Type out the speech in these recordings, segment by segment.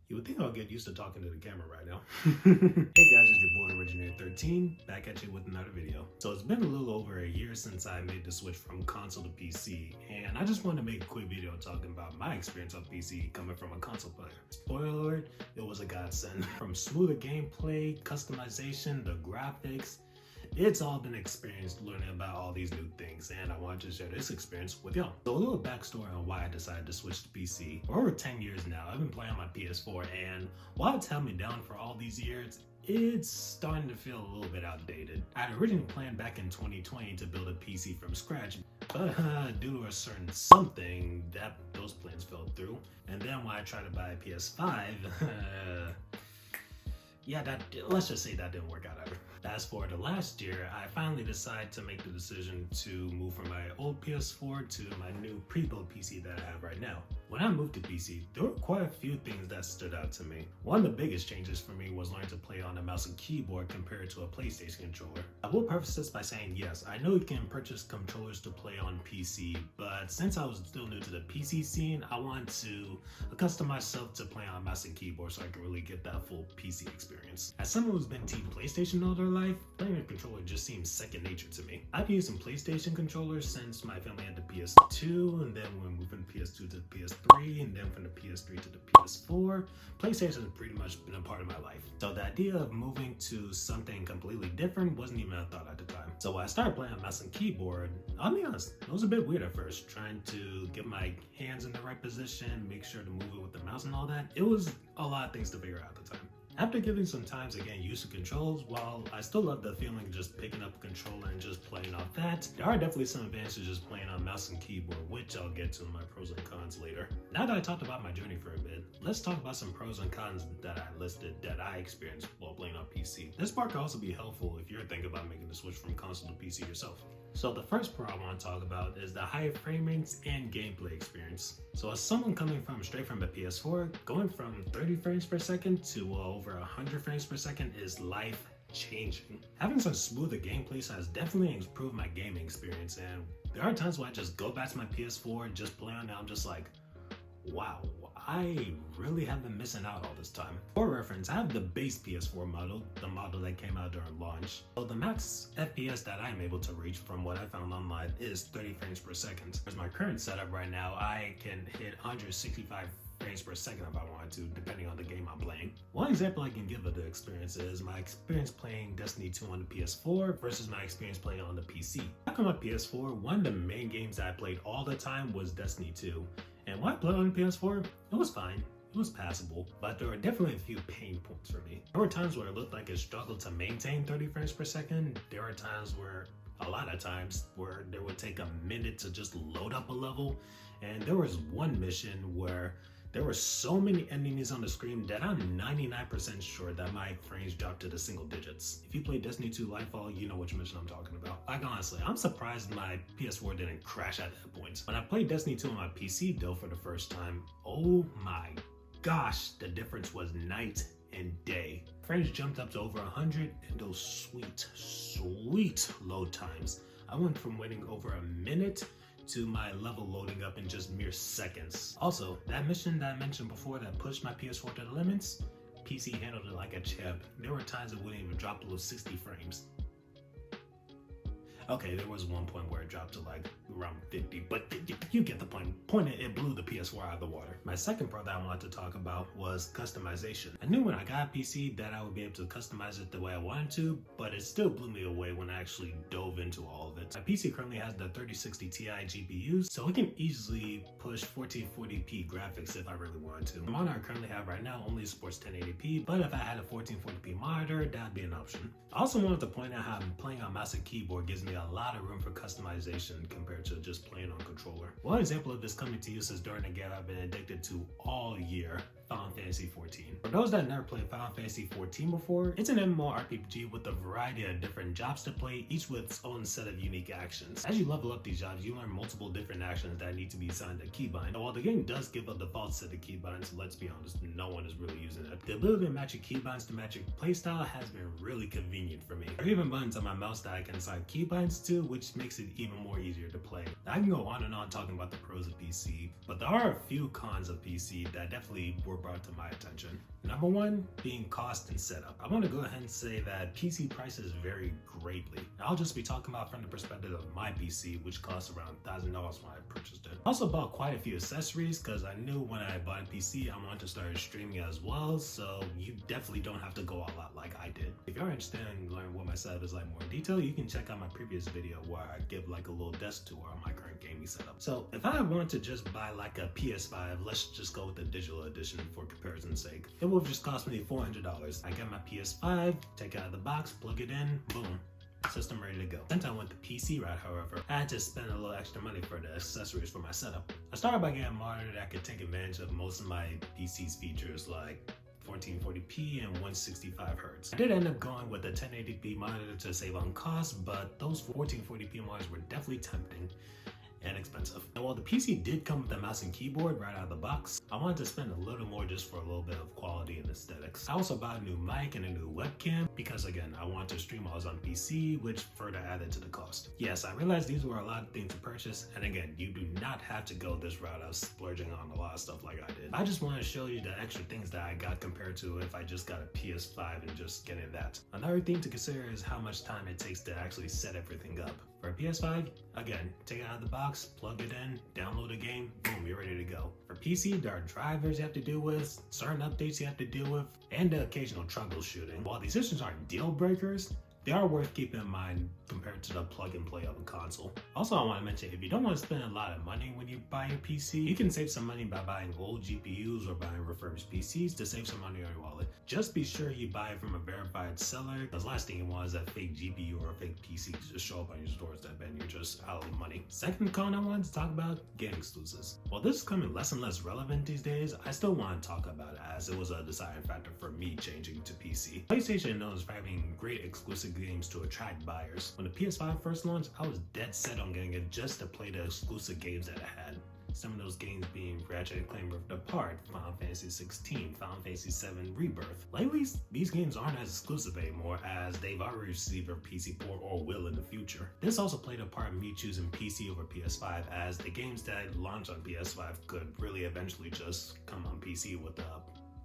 You would think I'll get used to talking to the camera right now. Hey guys, it's your boy Originator13, back at you with another video. So it's been a little over a year since I made the switch from console to PC, and I just wanted to make a quick video talking about my experience on PC coming from a console player. Spoiler alert, it was a godsend. From smoother gameplay, customization, the graphics, it's all been experienced learning about all these new things, and I wanted to share this experience with y'all. So a little backstory on why I decided to switch to PC. For over 10 years now, I've been playing on my PS4, and while it's held me down for all these years, it's starting to feel a little bit outdated. I had originally planned back in 2020 to build a PC from scratch, but due to a certain something, those plans fell through. And then when I tried to buy a PS5, yeah, let's just say that didn't work out either. Fast forward to last year, I finally decided to make the decision to move from my old PS4 to my new pre-built PC that I have right now. When I moved to PC, there were quite a few things that stood out to me. One of the biggest changes for me was learning to play on a mouse and keyboard compared to a PlayStation controller. I will preface this by saying yes, I know you can purchase controllers to play on PC, but since I was still new to the PC scene, I wanted to accustom myself to play on a mouse and keyboard so I could really get that full PC experience. As someone who's been Team PlayStation all their life, playing a controller just seems second nature to me. I've used some PlayStation controllers since my family had the PS2, and then we moved from the PS2 to the PS3, and then from the PS3 to the PS4. PlayStation has pretty much been a part of my life. So the idea of moving to something completely different wasn't even a thought at the time. So when I started playing on mouse and keyboard, I'll be honest, it was a bit weird at first, trying to get my hands in the right position, make sure to move it with the mouse and all that. It was a lot of things to figure out at the time. After giving some time to getting used to controls, while I still love the feeling of just picking up a controller and just playing off that, there are definitely some advantages just playing on mouse and keyboard, which I'll get to in my pros and cons later. Now that I talked about my journey for a bit, let's talk about some pros and cons that I listed that I experienced while playing on PC. This part could also be helpful if you're thinking about making the switch from console to PC yourself. So the first pro I want to talk about is the higher frame rates and gameplay experience. So as someone coming straight from the PS4, going from 30 frames per second to over 100 frames per second is life-changing. Having some smoother gameplay has definitely improved my gaming experience, and there are times where I just go back to my PS4 and just play on it, I'm just like, wow, I really have been missing out all this time. For reference, I have the base PS4 model, the model that came out during launch. So the max FPS that I am able to reach from what I found online is 30 frames per second. Whereas my current setup right now, I can hit 165 frames per second if I wanted to, depending on the game I'm playing. One example I can give of the experience is my experience playing Destiny 2 on the PS4 versus my experience playing on the PC. Back on my PS4, one of the main games that I played all the time was Destiny 2. And when I played on the PS4, it was fine. It was passable, but there were definitely a few pain points for me. There were times where it looked like it struggled to maintain 30 frames per second. There were times where, a lot of times, where there would take a minute to just load up a level. And there was one mission where there were so many enemies on the screen that I'm 99% sure that my frames dropped to the single digits. If you play Destiny 2 Lightfall, you know which mission I'm talking about. Like honestly, I'm surprised my PS4 didn't crash at that point. When I played Destiny 2 on my PC though for the first time, oh my gosh, the difference was night and day. Frames jumped up to over 100, and those sweet load times. I went from waiting over a minute to my level loading up in just mere seconds. Also, that mission that I mentioned before that pushed my PS4 to the limits, PC handled it like a champ. There were times it wouldn't even drop below 60 frames. Okay, there was one point where it dropped to like around 50, but you get the point. It blew the PS4 out of the water. My second part that I wanted to talk about was customization. I knew when I got a PC that I would be able to customize it the way I wanted to, but it still blew me away when I actually dove into all of it. My PC currently has the 3060 Ti GPUs, so it can easily push 1440p graphics if I really wanted to. The monitor I currently have right now only supports 1080p, but if I had a 1440p monitor, that'd be an option. I also wanted to point out how playing on mouse and keyboard gives me a lot of room for customization compared to just playing on controller. One example of this coming to use is during a game I've been addicted to all year, Final Fantasy XIV. For those that never played Final Fantasy XIV before, it's an MMORPG with a variety of different jobs to play, each with its own set of unique actions. As you level up these jobs, you learn multiple different actions that need to be assigned a keybind. And while the game does give a default set of keybinds, let's be honest, no one is really using it. The ability to match your keybinds to match your playstyle has been really convenient for me. There are even buttons on my mouse that I can assign keybinds to, which makes it even more easier to play. I can go on and on talking about the pros of PC, But there are a few cons of PC that definitely were brought to my attention. Number one, being cost and setup. I want to go ahead and say that PC prices vary greatly. I'll just be talking about from the perspective of my PC, which cost around $1,000 when I purchased it. I also bought quite a few accessories because I knew when I bought a PC, I wanted to start streaming as well, so you definitely don't have to go all out like I did. If you're interested in learning what my setup is like more in detail, you can check out my previous video where I give like a little desk tour on my current gaming setup. So if I want to just buy like a PS5, let's just go with the digital edition for comparison's sake. It will just cost me $400. I get my PS5, take it out of the box, plug it in, boom. System ready to go. Since I went the PC route, however, I had to spend a little extra money for the accessories for my setup. I started by getting a monitor that could take advantage of most of my PC's features like 1440p and 165Hz. I did end up going with a 1080p monitor to save on cost, but those 1440p monitors were definitely tempting and expensive. And while the PC did come with a mouse and keyboard right out of the box, I wanted to spend a little more just for a little bit of quality and aesthetics. I also bought a new mic and a new webcam because again, I wanted to stream while I was on PC, which further added to the cost. Yes, I realized these were a lot of things to purchase, and again, you do not have to go this route of splurging on a lot of stuff like I did. I just want to show you the extra things that I got compared to if I just got a PS5 and just getting that. Another thing to consider is how much time it takes to actually set everything up. For a PS5, again, take it out of the box, plug it in, download a game, boom, you're ready to go. For PC, there are drivers you have to deal with, certain updates you have to deal with, and the occasional troubleshooting. While these issues aren't deal breakers, they are worth keeping in mind compared to the plug and play of a console. Also, I want to mention, if you don't want to spend a lot of money when you buy your PC, you can save some money by buying old GPUs or buying refurbished PCs to save some money on your wallet. Just be sure you buy it from a verified seller, because the last thing you want is a fake GPU or a fake PC to just show up on your doorstep and you're just out of money. Second con I wanted to talk about, game exclusives. While this is becoming less and less relevant these days, I still want to talk about it as it was a deciding factor for me changing to PC. PlayStation is known for having great exclusive games to attract buyers. When the PS5 first launched, I was dead set on getting it just to play the exclusive games that it had. Some of those games being Ratchet & Clank Rift Apart, Final Fantasy 16, Final Fantasy 7 Rebirth. Lately, these games aren't as exclusive anymore as they've already received a PC port or will in the future. This also played a part in me choosing PC over PS5 as the games that launched on PS5 could really eventually just come on PC with a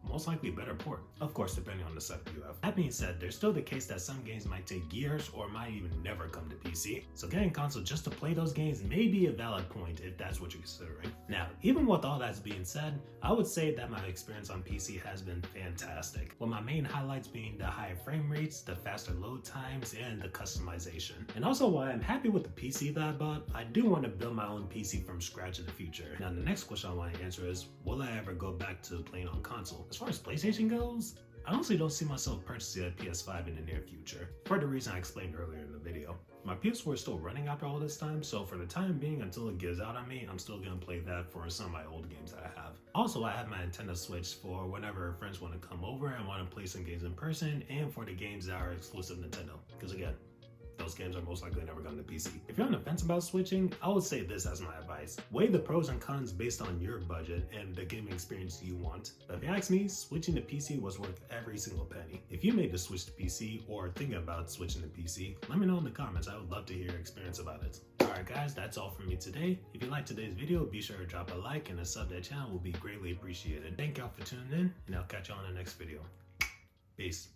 most likely better port, of course depending on the setup you have. That being said, there's still the case that some games might take years or might even never come to PC, so getting a console just to play those games may be a valid point if that's what you're considering. Now, even with all that's being said, I would say that my experience on PC has been fantastic, with my main highlights being the higher frame rates, the faster load times, and the customization. And also, while I'm happy with the PC that I bought, I do want to build my own PC from scratch in the future. Now, the next question I want to answer is, will I ever go back to playing on console? As far as PlayStation goes, I honestly don't see myself purchasing a PS5 in the near future, for the reason I explained earlier in the video. My PS4 is still running after all this time, so for the time being until it gives out on me, I'm still gonna play that for some of my old games that I have. Also, I have my Nintendo Switch for whenever friends want to come over and want to play some games in person, and for the games that are exclusive Nintendo, because again, those games are most likely never going to PC. If you're on the fence about switching, I would say this as my advice. Weigh the pros and cons based on your budget and the gaming experience you want. But if you ask me, switching to PC was worth every single penny. If you made the switch to PC or thinking about switching to PC, let me know in the comments. I would love to hear your experience about it. Alright guys, that's all from me today. If you liked today's video, be sure to drop a like and a sub to the channel will be greatly appreciated. Thank y'all for tuning in, and I'll catch you on the next video. Peace.